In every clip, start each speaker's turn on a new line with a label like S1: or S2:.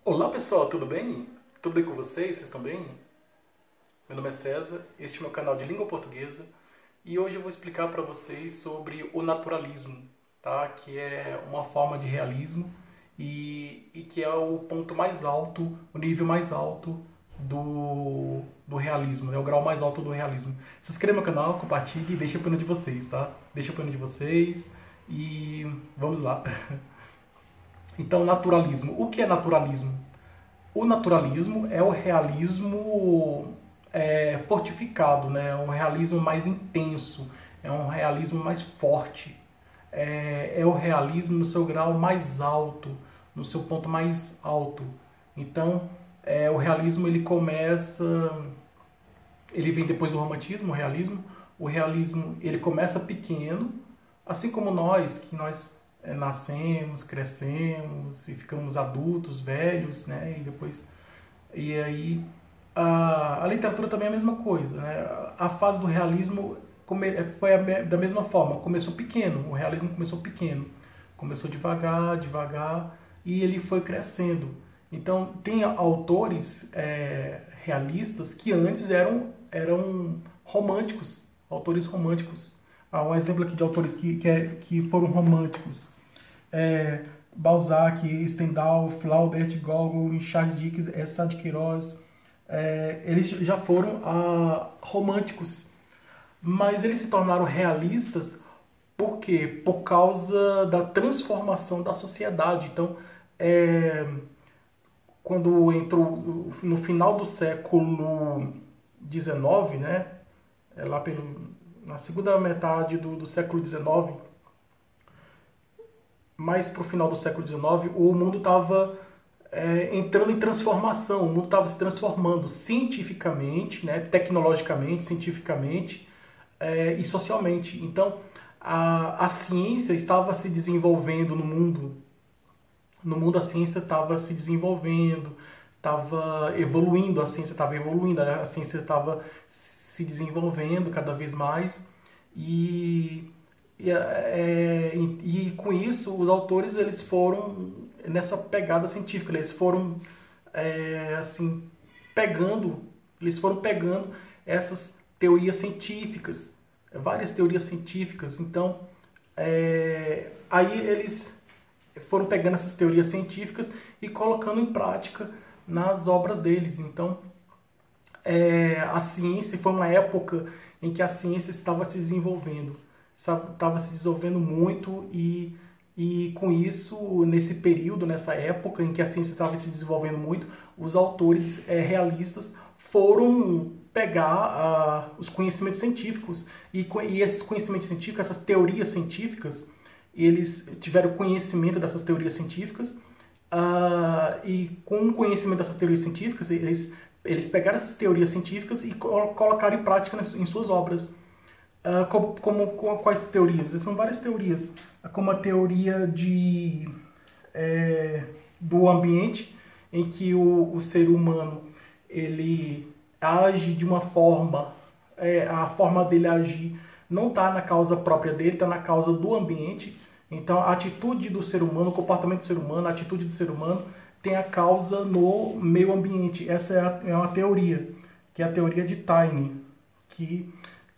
S1: Olá pessoal, tudo bem? Tudo bem com vocês? Vocês estão bem? Meu nome é César, este é meu canal de língua portuguesa e hoje eu vou explicar para vocês sobre o naturalismo, tá? Que é uma forma de realismo e que é o ponto mais alto, o nível mais alto do realismo, é o grau mais alto do realismo. Se inscreva no canal, compartilhe e deixe a opinião de vocês, tá? Deixe a opinião de vocês e vamos lá. Então, naturalismo. O que é naturalismo? O naturalismo é o realismo fortificado, né? Um realismo mais intenso, é um realismo mais forte, é o realismo no seu grau mais alto, no seu ponto mais alto. Então, o realismo ele vem depois do romantismo, o realismo. O realismo ele começa pequeno, assim como nós, que nós nascemos, crescemos e ficamos adultos, velhos, né? E aí a literatura também é a mesma coisa, né? A fase do realismo foi da mesma forma, começou pequeno, o realismo começou pequeno, começou devagar, devagar e ele foi crescendo. Então tem autores realistas que antes eram românticos, autores românticos. Um exemplo aqui de autores que foram românticos. Balzac, Stendhal, Flaubert, Gogol, Charles Dickens, Sá de Queiroz, eles já foram românticos, mas eles se tornaram realistas por quê? Por causa da transformação da sociedade. Então, quando entrou no final do século XIX, né, na segunda metade do século XIX, mais para o final do século XIX, o mundo estava entrando em transformação, o mundo estava se transformando cientificamente, né, tecnologicamente, cientificamente e socialmente. Então, a ciência estava se desenvolvendo no mundo. No mundo a ciência estava se desenvolvendo, estava evoluindo, a ciência estava se desenvolvendo cada vez mais e com isso os autores eles foram nessa pegada científica, eles foram assim pegando essas teorias científicas, várias teorias científicas. Então aí eles foram pegando essas teorias científicas e colocando em prática nas obras deles. Então a ciência foi uma época em que a ciência estava se desenvolvendo muito e com isso, nesse período, nessa época em que a ciência estava se desenvolvendo muito, os autores realistas foram pegar os conhecimentos científicos e esses conhecimentos científicos, essas teorias científicas, eles tiveram conhecimento dessas teorias científicas e com o conhecimento dessas teorias científicas, eles pegaram essas teorias científicas e colocaram em prática em suas obras. Quais teorias? São várias teorias, como a teoria do ambiente, em que o ser humano ele age de uma forma, a forma dele agir não está na causa própria dele, está na causa do ambiente. Então a atitude do ser humano, o comportamento do ser humano, a atitude do ser humano tem a causa no meio ambiente. Essa é uma teoria, que é a teoria de Taine, que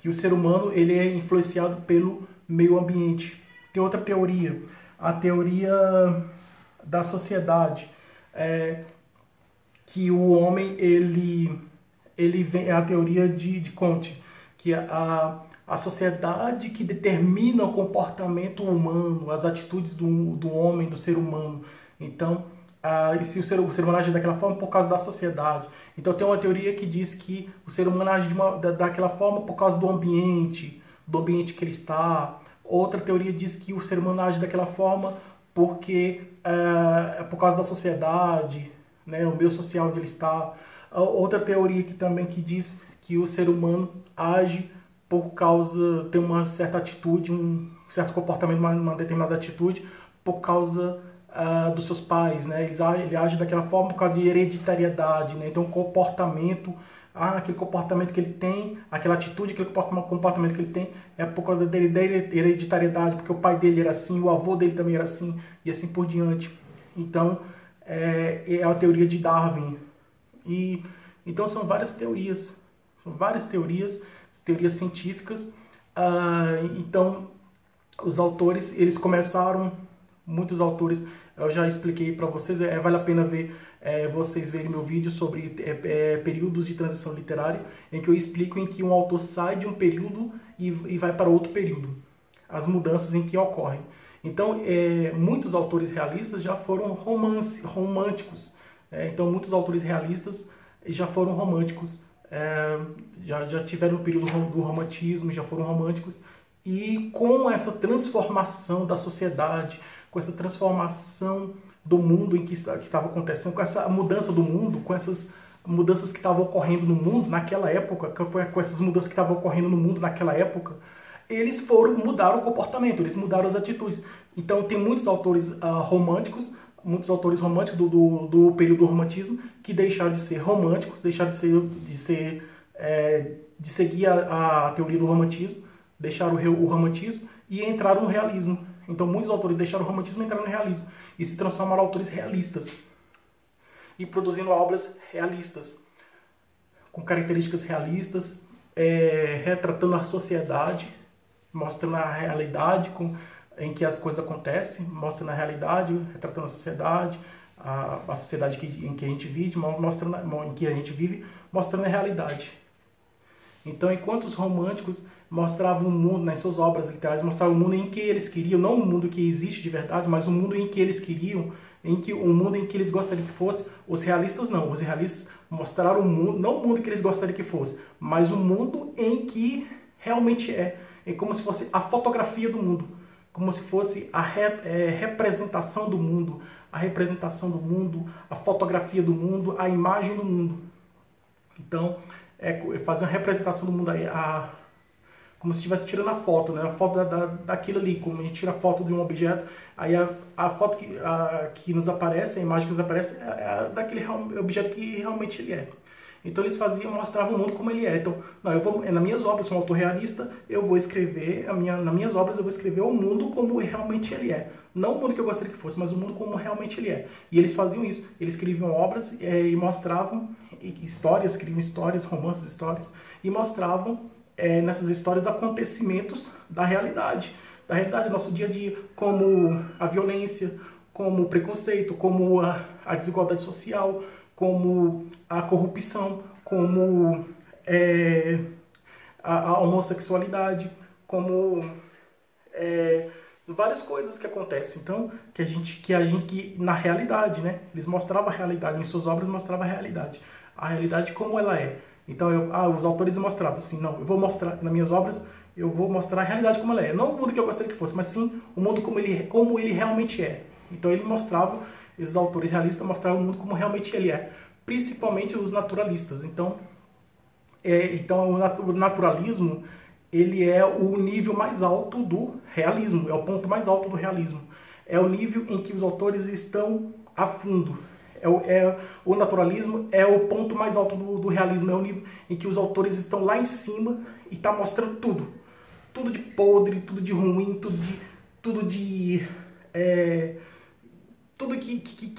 S1: o ser humano ele é influenciado pelo meio ambiente. Tem outra teoria, a teoria da sociedade, que o homem ele vem, é a teoria de Comte, que a sociedade que determina o comportamento humano, as atitudes do homem, do ser humano. Então, se o ser humano age daquela forma por causa da sociedade. Então tem uma teoria que diz que o ser humano age daquela forma por causa do ambiente que ele está. Outra teoria diz que o ser humano age daquela forma porque por causa da sociedade, né, o meio social onde ele está. Outra teoria que diz que o ser humano age por causa, tem uma certa atitude, um certo comportamento, uma determinada atitude por causa dos seus pais, né? Ele age daquela forma por causa de hereditariedade, né? Então, aquele comportamento que ele tem, aquela atitude, aquele comportamento que ele tem é por causa da hereditariedade, porque o pai dele era assim, o avô dele também era assim, e assim por diante. Então, é a teoria de Darwin. E então são várias teorias científicas. Então os autores, eles começaram, muitos autores, eu já expliquei para vocês, vale a pena ver, vocês verem meu vídeo sobre períodos de transição literária, em que eu explico em que um autor sai de um período e vai para outro período, as mudanças em que ocorrem. Então, muitos autores realistas já foram românticos. Então, muitos autores realistas já foram românticos, já tiveram o período do romantismo, já foram românticos. E com essa transformação da sociedade, com essa transformação do mundo em que estava acontecendo, com essa mudança do mundo, com essas mudanças que estavam ocorrendo no mundo naquela época, com essas mudanças que estavam ocorrendo no mundo naquela época, eles mudaram o comportamento, eles mudaram as atitudes. Então tem muitos autores românticos do período do romantismo que deixaram de ser românticos, deixaram de seguir a teoria do romantismo, deixaram o romantismo e entraram no realismo. Então muitos autores deixaram o romantismo e entraram no realismo e se transformaram em autores realistas e produzindo obras realistas, com características realistas, retratando a sociedade, mostrando a realidade em que as coisas acontecem, mostrando a realidade, retratando a sociedade em que a gente vive, mostrando a realidade. Então, enquanto os românticos mostravam o mundo, nas suas obras literárias, mostravam o mundo em que eles queriam, não o mundo que existe de verdade, mas o mundo em que eles queriam, o mundo em que eles gostariam que fosse. Os realistas não, os realistas mostraram o mundo, não o mundo que eles gostariam que fosse, mas o mundo em que realmente é como se fosse a fotografia do mundo, como se fosse a representação do mundo, a fotografia do mundo, a imagem do mundo. Então, fazer uma representação do mundo aí, como se estivesse tirando a foto, né? A foto daquilo ali, como a gente tira a foto de um objeto, aí a foto que nos aparece, a imagem que nos aparece, é daquele objeto que realmente ele é. Então eles mostravam o mundo como ele é. Então, nas minhas obras, eu sou um autor realista, eu vou escrever, nas minhas obras eu vou escrever o mundo como realmente ele é. Não o mundo que eu gostaria que fosse, mas o mundo como realmente ele é. E eles faziam isso, eles escreviam obras e mostravam histórias, escreviam histórias, romances, histórias, e mostravam nessas histórias acontecimentos da realidade do nosso dia a dia, como a violência, como o preconceito, como a desigualdade social, como a corrupção, como a homossexualidade, como várias coisas que acontecem. Então, que na realidade, né? Eles mostravam a realidade, em suas obras mostravam a realidade como ela é. Então, os autores mostravam assim, não, eu vou mostrar, nas minhas obras, eu vou mostrar a realidade como ela é. Não o mundo que eu gostaria que fosse, mas sim o mundo como ele realmente é. Então, esses autores realistas mostravam o mundo como realmente ele é. Principalmente os naturalistas. Então o naturalismo, ele é o nível mais alto do realismo, é o ponto mais alto do realismo. É o nível em que os autores estão a fundo. O naturalismo é o ponto mais alto do realismo, é o nível em que os autores estão lá em cima e está mostrando tudo. Tudo de podre, tudo de ruim, tudo que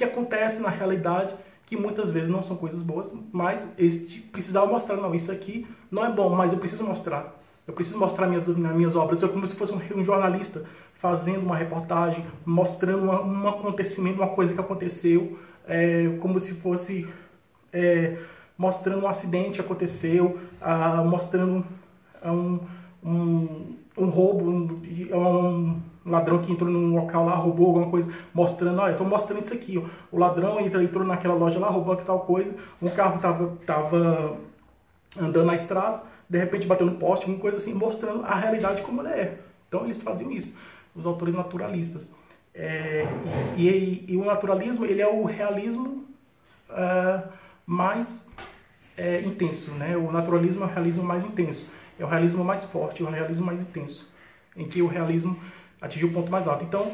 S1: acontece na realidade, que muitas vezes não são coisas boas, mas eles precisavam mostrar, não, isso aqui não é bom, mas eu preciso mostrar. Eu preciso mostrar nas minhas obras. Eu, como se fosse um jornalista fazendo uma reportagem, mostrando um acontecimento, uma coisa que aconteceu, como se fosse mostrando um acidente que aconteceu, mostrando um roubo, um ladrão que entrou num local lá, roubou alguma coisa, mostrando, eu estou mostrando isso aqui, ó. O ladrão entrou naquela loja lá, roubou aqui tal coisa, um carro estava andando na estrada, de repente bateu no poste, alguma coisa assim, mostrando a realidade como ela é. Então eles faziam isso, os autores naturalistas. E o naturalismo, ele é o realismo mais intenso, né? O naturalismo é o realismo mais intenso, é o realismo mais forte, é o realismo mais intenso, em que o realismo atingiu o ponto mais alto. Então,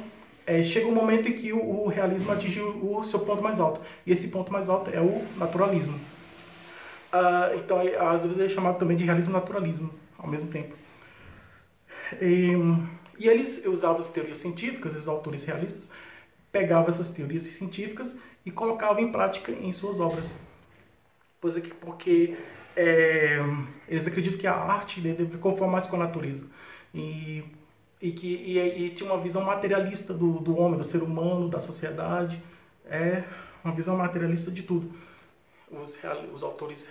S1: chega um momento em que o realismo atingiu o seu ponto mais alto, e esse ponto mais alto é o naturalismo. Então, às vezes é chamado também de realismo naturalismo, ao mesmo tempo. E eles usavam as teorias científicas, esses autores realistas pegavam essas teorias científicas e colocava em prática em suas obras. Pois é que, porque eles acreditam que a arte deve conformar-se com a natureza. E tinha uma visão materialista do homem, do ser humano, da sociedade, uma visão materialista de tudo, os autores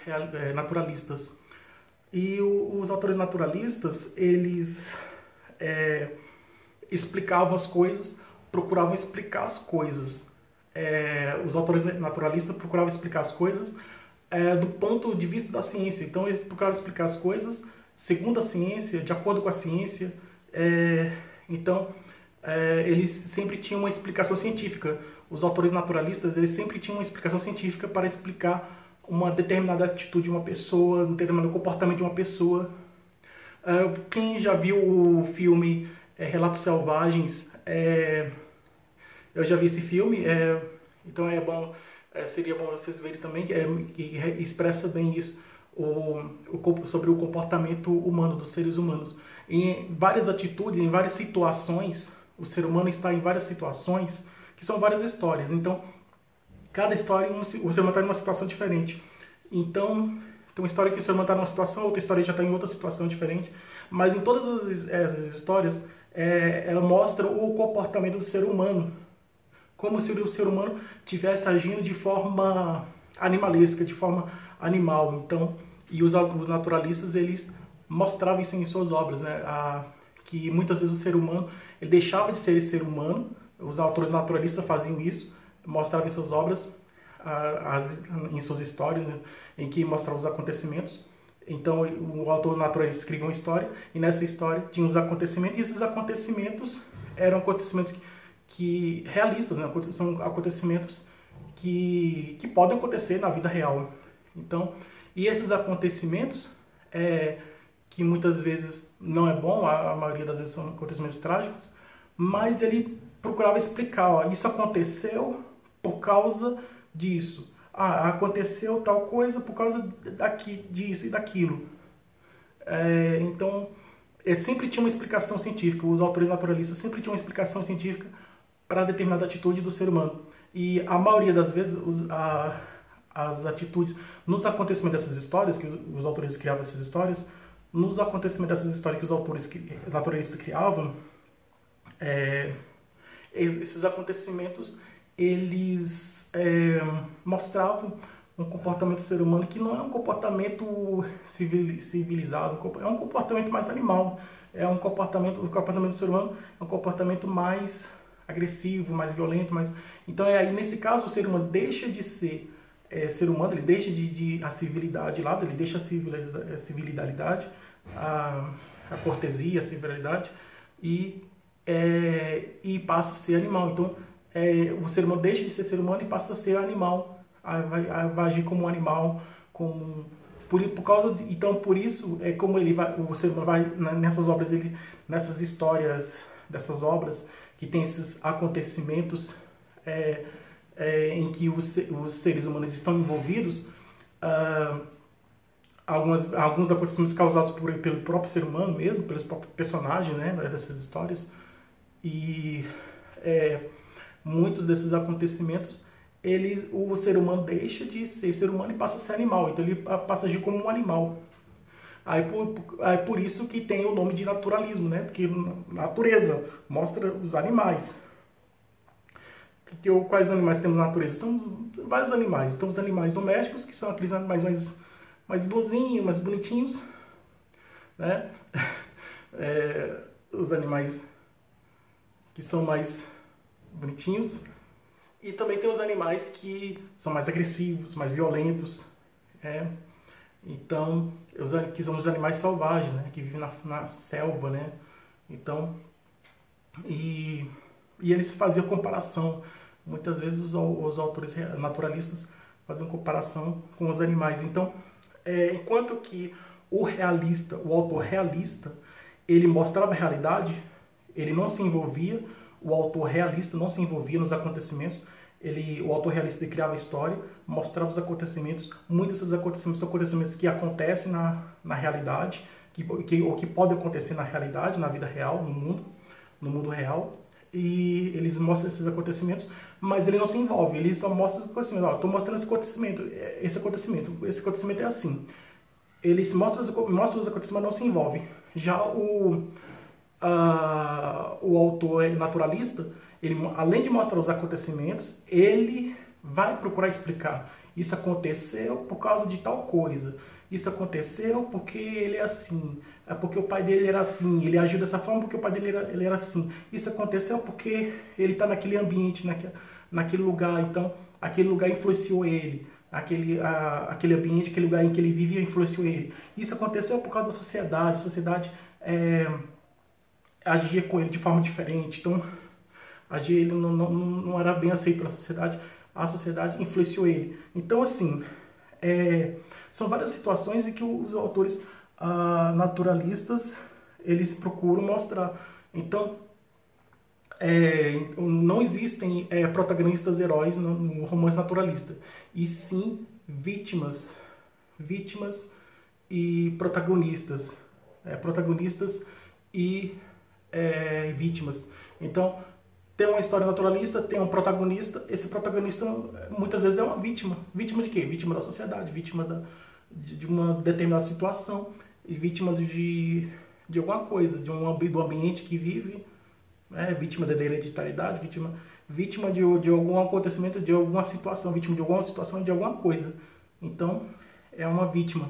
S1: naturalistas. E os autores naturalistas, eles explicavam as coisas, procuravam explicar as coisas. Os autores naturalistas procuravam explicar as coisas do ponto de vista da ciência. Então, eles procuravam explicar as coisas segundo a ciência, de acordo com a ciência. Então, eles sempre tinham uma explicação científica. Os autores naturalistas, eles sempre tinham uma explicação científica para explicar uma determinada atitude de uma pessoa, um determinado comportamento de uma pessoa. Quem já viu o filme Relatos Selvagens, eu já vi esse filme, então seria bom vocês verem também, que expressa bem isso, sobre o comportamento humano, dos seres humanos. Em várias atitudes, em várias situações, o ser humano está em várias situações, que são várias histórias. Então, cada história, o ser humano está em uma situação diferente. Então, tem uma história que o ser humano está numa situação, outra história já está em outra situação diferente. Mas em todas essas histórias, ela mostra o comportamento do ser humano, como se o ser humano estivesse agindo de forma animalesca, de forma animal. Então, e os naturalistas, eles mostravam isso em suas obras, né? Que muitas vezes o ser humano, ele deixava de ser ser humano. Os autores naturalistas faziam isso, mostravam em suas obras, em suas histórias, né? Em que mostravam os acontecimentos. Então, o autor naturalista escrevia uma história, e nessa história tinha os acontecimentos, e esses acontecimentos eram acontecimentos realistas, né? São acontecimentos que podem acontecer na vida real. Então, e esses acontecimentos, que muitas vezes não é bom, a maioria das vezes são acontecimentos trágicos, mas ele procurava explicar, isso aconteceu por causa disso. Aconteceu tal coisa por causa disso e daquilo. Então, sempre tinha uma explicação científica. Os autores naturalistas sempre tinham uma explicação científica para determinada atitude do ser humano. E a maioria das vezes, as atitudes, nos acontecimentos dessas histórias, que os autores criavam essas histórias, nos acontecimentos dessas histórias que os autores naturalistas criavam, esses acontecimentos, eles mostravam um comportamento do ser humano que não é um comportamento civilizado, é um comportamento mais animal. O comportamento do ser humano é um comportamento mais agressivo, mais violento. Então, aí nesse caso, o ser humano deixa de ser ser humano, ele deixa a civilidade de lado, ele deixa a civilidade, a cortesia, a civilidade, e passa a ser animal. Então, o ser humano deixa de ser ser humano e passa a ser animal, vai agir como um animal, então por isso como o ser humano vai nessas obras, nessas histórias dessas obras que tem esses acontecimentos em que os seres humanos estão envolvidos, alguns acontecimentos causados pelo próprio ser humano mesmo, pelos próprios personagens, né, dessas histórias, e muitos desses acontecimentos, o ser humano deixa de ser ser humano e passa a ser animal. Então ele passa a agir como um animal. Aí por isso que tem o nome de naturalismo, né? Porque natureza mostra os animais. Quais animais temos na natureza? São vários animais. Então os animais domésticos, que são aqueles animais mais bonzinhos, mais bonitinhos, né? Os animais que são mais bonitinhos. E também tem os animais que são mais agressivos, mais violentos. Então, que são os animais selvagens, né? Que vivem na selva, né? Então, e eles faziam comparação. Muitas vezes os autores naturalistas faziam comparação com os animais. Então, enquanto que o autor realista, ele mostrava a realidade, ele não se envolvia, o autor realista não se envolvia nos acontecimentos, o autor realista criava a história, mostrava os acontecimentos. Muitos desses acontecimentos são acontecimentos que acontecem na realidade, ou que podem acontecer na realidade, na vida real, no mundo real. E eles mostram esses acontecimentos, mas ele não se envolve, ele só mostra assim, ó, tô mostrando esse acontecimento é assim. Ele se mostra os acontecimentos, mas não se envolve. Já o autor naturalista, ele, além de mostrar os acontecimentos, ele vai procurar explicar. Isso aconteceu por causa de tal coisa. Isso aconteceu porque ele é assim. É porque o pai dele era assim. Ele agiu dessa forma porque o pai dele ele era assim. Isso aconteceu porque ele está naquele ambiente, naquele lugar. Então, aquele lugar influenciou ele. Aquele ambiente, aquele lugar em que ele vivia influenciou ele. Isso aconteceu por causa da sociedade. A sociedade agia com ele de forma diferente. Então, ele não era bem aceito pela sociedade. A sociedade influenciou ele. Então, assim, são várias situações em que os autores naturalistas, eles procuram mostrar. Então, não existem protagonistas heróis no romance naturalista, e sim vítimas e protagonistas. Protagonistas e vítimas. Então, tem uma história naturalista, tem um protagonista. Esse protagonista muitas vezes é uma vítima. Vítima de quê? Vítima da sociedade, vítima de uma determinada situação, e vítima de alguma coisa, do ambiente que vive, vítima da hereditariedade, vítima de algum acontecimento, de alguma situação, vítima de alguma situação, de alguma coisa. Então, é uma vítima.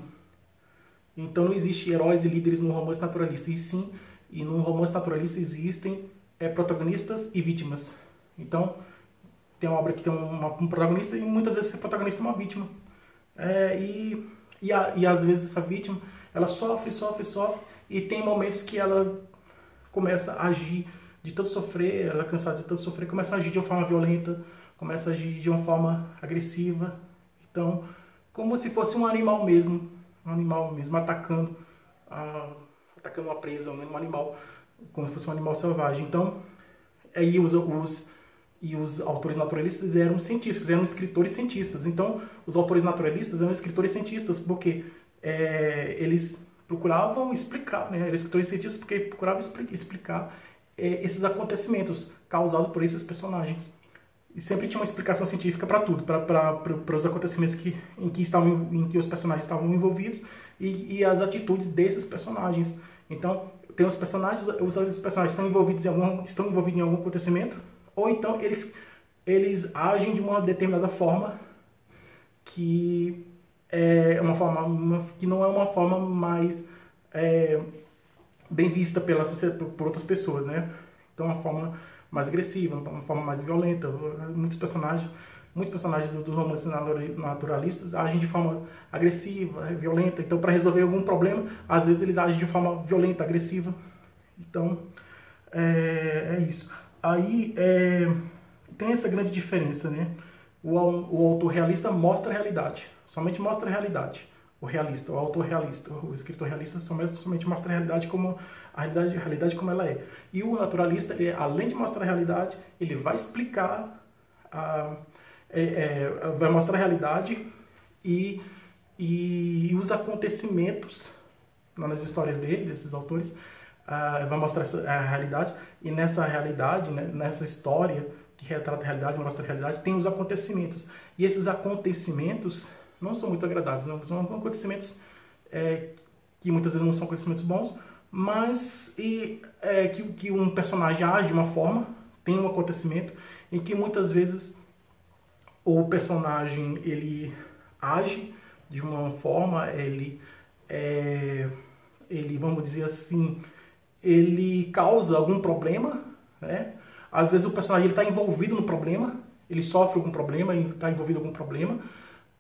S1: Então, não existe heróis e líderes no romance naturalista, e no romance naturalista existem protagonistas e vítimas. Então, tem uma obra que tem um protagonista, e muitas vezes esse protagonista é uma vítima. E às vezes essa vítima, ela sofre, e tem momentos que ela começa a agir de tanto sofrer, ela é cansada de tanto sofrer, começa a agir de uma forma violenta, começa a agir de uma forma agressiva. Então, como se fosse um animal mesmo atacando uma presa, um animal, como se fosse um animal selvagem. Então, aí os autores naturalistas eram científicos, eram escritores cientistas. Então, os autores naturalistas eram escritores cientistas porque eles procuravam explicar, né? Eram escritores cientistas porque procuravam explicar esses acontecimentos causados por esses personagens. E sempre tinha uma explicação científica para tudo, para os acontecimentos em que os personagens estavam envolvidos e as atitudes desses personagens. Então, tem os personagens estão envolvidos em algum acontecimento, ou então eles agem de uma determinada forma que que não é uma forma mais bem vista pela sociedade, por outras pessoas, né? Então, uma forma mais agressiva, uma forma mais violenta. Muitos personagens dos romances naturalistas agem de forma agressiva, violenta. Então, para resolver algum problema, às vezes eles agem de forma violenta, agressiva. Então, é isso. Aí, tem essa grande diferença, né? O autor realista mostra a realidade, somente mostra a realidade. O autor realista, o escritor realista somente mostra a realidade como ela é. E o naturalista, além de mostrar a realidade, ele vai explicar, vai mostrar a realidade e os acontecimentos nas histórias desses autores, vai mostrar a realidade, e nessa realidade, né, nessa história que retrata a realidade, mostra a realidade, tem os acontecimentos. E esses acontecimentos não são muito agradáveis, não são acontecimentos que muitas vezes não são acontecimentos bons, mas que um personagem age de uma forma, tem um acontecimento em que muitas vezes o personagem ele age de uma forma, ele vamos dizer assim, ele causa algum problema, né? Às vezes o personagem está envolvido no problema, ele sofre algum problema, está envolvido em algum problema,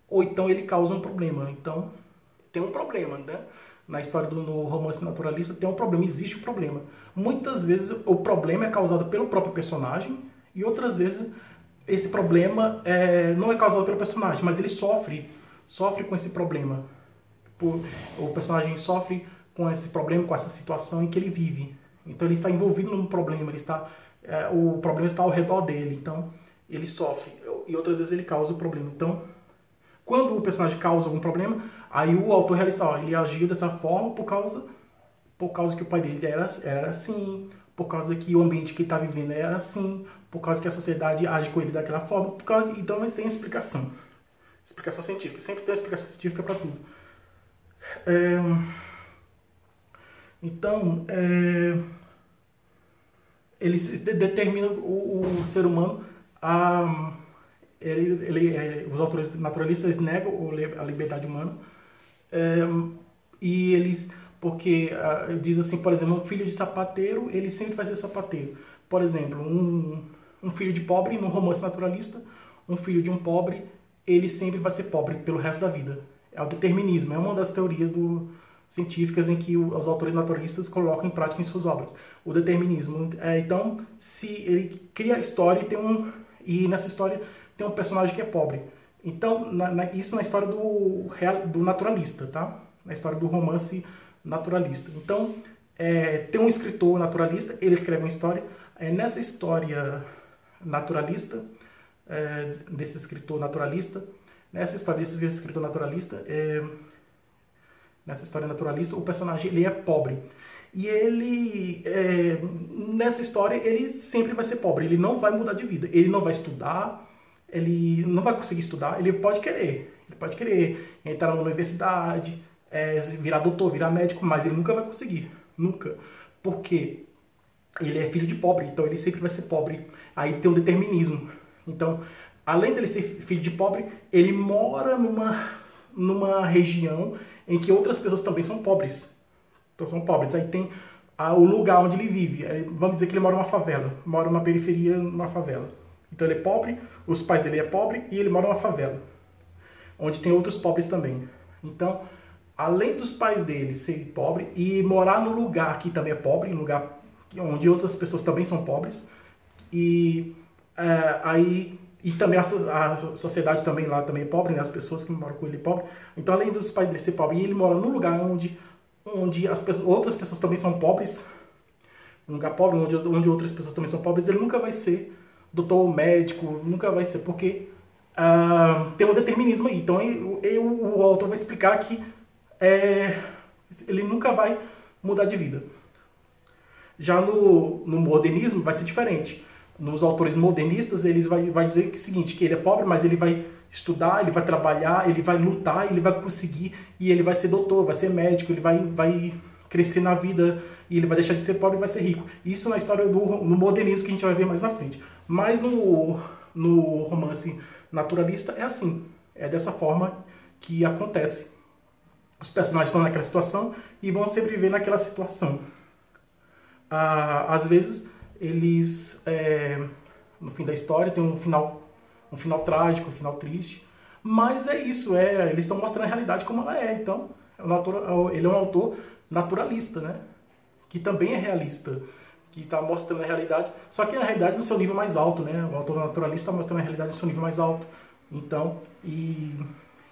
S1: ou então ele causa um problema. Então, tem um problema, né? Na história no romance naturalista tem um problema, existe um problema. Muitas vezes o problema é causado pelo próprio personagem, e outras vezes esse problema não é causado pelo personagem, mas ele sofre com esse problema. O personagem sofre com esse problema, com essa situação em que ele vive. Então ele está envolvido num problema, o problema está ao redor dele, então ele sofre. E outras vezes ele causa o problema. Então, quando o personagem causa algum problema, aí o autor realista, ele agiu dessa forma por causa que o pai dele era assim, por causa que o ambiente que ele está vivendo era assim, por causa que a sociedade age com ele daquela forma, por causa, então ele tem explicação. Explicação científica, sempre tem explicação científica para tudo. Então, ele determina o ser humano a... os autores naturalistas negam a liberdade humana, e eles... Porque diz assim, por exemplo, um filho de sapateiro, ele sempre vai ser sapateiro. Por exemplo, um filho de pobre, num romance naturalista, um filho de um pobre, ele sempre vai ser pobre pelo resto da vida. É o determinismo, é uma das teorias científicas em que os autores naturalistas colocam em prática em suas obras. O determinismo. Então, se ele cria a história e nessa história tem um personagem que é pobre. Então, isso na história do naturalista, tá? Na história do romance naturalista. Então, tem um escritor naturalista, ele escreve uma história. Nessa história naturalista, desse escritor naturalista, nessa história naturalista, o personagem ele é pobre. E ele, nessa história, ele sempre vai ser pobre. Ele não vai mudar de vida. Ele não vai estudar, ele não vai conseguir estudar. Ele pode querer entrar na universidade, virar doutor, virar médico, mas ele nunca vai conseguir. Nunca. Porque ele é filho de pobre, então ele sempre vai ser pobre. Aí tem um determinismo. Então, além dele ser filho de pobre, ele mora numa região em que outras pessoas também são pobres. Então são pobres. Aí tem o lugar onde ele vive. Vamos dizer que ele mora numa favela. Mora numa periferia, numa favela. Então ele é pobre, os pais dele é pobre e ele mora numa favela. Onde tem outros pobres também. Então, além dos pais dele serem pobres e morar num lugar que também é pobre, um lugar onde outras pessoas também são pobres, e também a sociedade também lá também é pobre, né? As pessoas que moram com ele é pobre. Então, além dos pais dele ser pobre, ele mora num lugar onde outras pessoas também são pobres, um lugar pobre onde outras pessoas também são pobres. Ele nunca vai ser doutor ou médico, nunca vai ser, porque tem um determinismo aí. Então, o autor vai explicar que ele nunca vai mudar de vida. Já no modernismo vai ser diferente. Nos autores modernistas, eles vai dizer que é o seguinte, que ele é pobre, mas ele vai estudar, ele vai trabalhar, ele vai lutar, ele vai conseguir, e ele vai ser doutor, vai ser médico, ele vai crescer na vida, e ele vai deixar de ser pobre e vai ser rico. Isso na história no modernismo, que a gente vai ver mais na frente. Mas no romance naturalista é assim, é dessa forma que acontece. Os personagens estão naquela situação e vão sempre viver naquela situação. Às vezes, eles, no fim da história, tem um final trágico, um final triste. Mas é isso, eles estão mostrando a realidade como ela é. Então, ele é um autor naturalista, né? Que também é realista, que está mostrando a realidade, só que a realidade no seu nível mais alto, né? O autor naturalista está mostrando a realidade no seu nível mais alto. Então,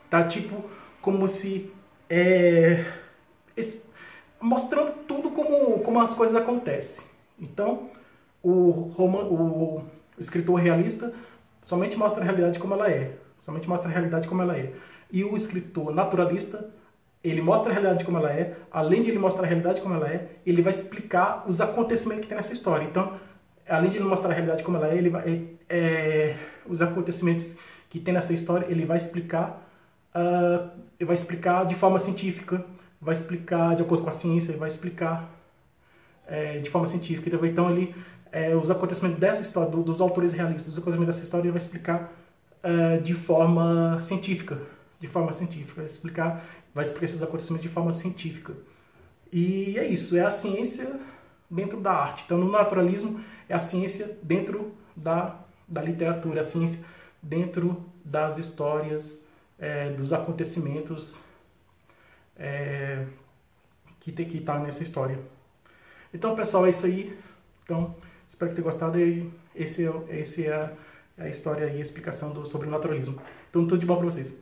S1: tá tipo como se mostrando tudo como as coisas acontecem. Então, o escritor realista somente mostra a realidade como ela é. Somente mostra a realidade como ela é. E o escritor naturalista, ele mostra a realidade como ela é. Além de ele mostrar a realidade como ela é, ele vai explicar os acontecimentos que tem nessa história. Então, além de ele mostrar a realidade como ela é, ele vai, os acontecimentos que tem nessa história, ele vai explicar de forma científica, vai explicar de acordo com a ciência, ele vai explicar de forma científica. Então, os acontecimentos dessa história, dos autores realistas, os acontecimentos dessa história, ele vai explicar de forma científica. Vai explicar esses acontecimentos de forma científica. E é isso, é a ciência dentro da arte. Então, no naturalismo, é a ciência dentro da literatura, a ciência dentro das histórias, dos acontecimentos que está nessa história. Então, pessoal, é isso aí. Então, espero que tenham gostado. Esse é a história e a explicação sobre o naturalismo. Então, tudo de bom para vocês.